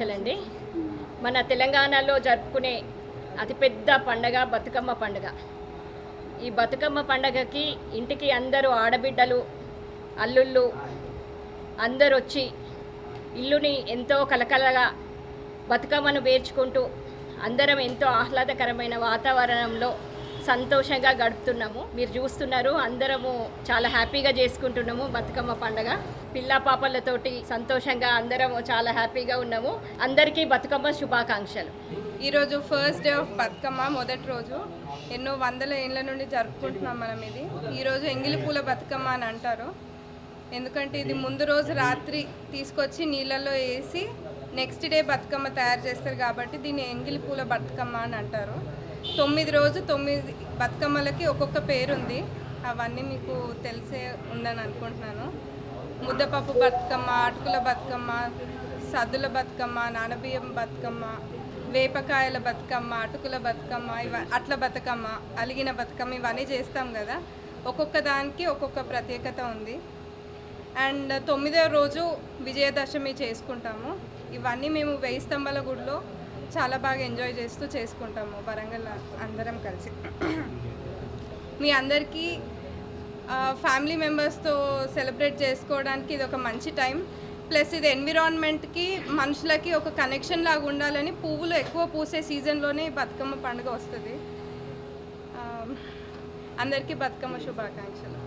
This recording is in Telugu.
శుభాకాంక్షలండి. మన తెలంగాణలో జరుపుకునే అతిపెద్ద పండగ బతుకమ్మ పండుగ. ఈ బతుకమ్మ పండగకి ఇంటికి అందరూ ఆడబిడ్డలు, అల్లుళ్ళు అందరూ వచ్చి ఇల్లుని ఎంతో కలకలగా బతుకమ్మను పేర్చుకుంటూ అందరం ఎంతో ఆహ్లాదకరమైన వాతావరణంలో సంతోషంగా గడుపుతున్నాము. మీరు చూస్తున్నారు, అందరము చాలా హ్యాపీగా చేసుకుంటున్నాము బతుకమ్మ పండగ. పిల్ల పాపలతోటి సంతోషంగా అందరము చాలా హ్యాపీగా ఉన్నాము. అందరికీ బతుకమ్మ శుభాకాంక్షలు. ఈరోజు ఫస్ట్ డే ఆఫ్ బతుకమ్మ, మొదటి రోజు. ఎన్నో వందల ఏళ్ళ నుండి జరుపుకుంటున్నాం మనం ఇది. ఈరోజు ఎంగిలి పూల బతుకమ్మ అని అంటారు. ఎందుకంటే ఇది ముందు రోజు రాత్రి తీసుకొచ్చి నీళ్ళల్లో వేసి నెక్స్ట్ డే బతుకమ్మ తయారు చేస్తారు కాబట్టి దీన్ని ఎంగిలి పూల బతుకమ్మ అని అంటారు. 9 రోజు 9 బతుకమ్మలకి ఒక్కొక్క పేరుంది. అవన్నీ మీకు తెలిసే ఉందని అనుకుంటున్నాను. ముద్దపప్పు బతుకమ్మ, అటుకుల బతుకమ్మ, సద్దుల బతుకమ్మ, నానబియ్యం బతుకమ్మ, వేపకాయల బతుకమ్మ, అటుకుల బతుకమ్మ, అట్ల బతుకమ్మ, అలిగిన బతుకమ్మ, ఇవన్నీ చేస్తాం కదా. ఒక్కొక్క దానికి ఒక్కొక్క ప్రత్యేకత ఉంది. అండ్ 9వ రోజు విజయదశమి చేసుకుంటాము. ఇవన్నీ మేము 1000 స్తంభాల గుడిలో చాలా బాగా ఎంజాయ్ చేస్తూ చేసుకుంటాము వరంగల్ అందరం కలిసి. మీ అందరికీ ఫ్యామిలీ మెంబర్స్తో సెలబ్రేట్ చేసుకోవడానికి ఇది ఒక మంచి టైం. ప్లస్ ఇది ఎన్విరాన్మెంట్కి, మనుషులకి ఒక కనెక్షన్ లాగా ఉండాలని పువ్వులు ఎక్కువ పూసే సీజన్లోనే బతుకమ్మ పండుగ వస్తుంది. అందరికీ బతుకమ్మ శుభాకాంక్షలు.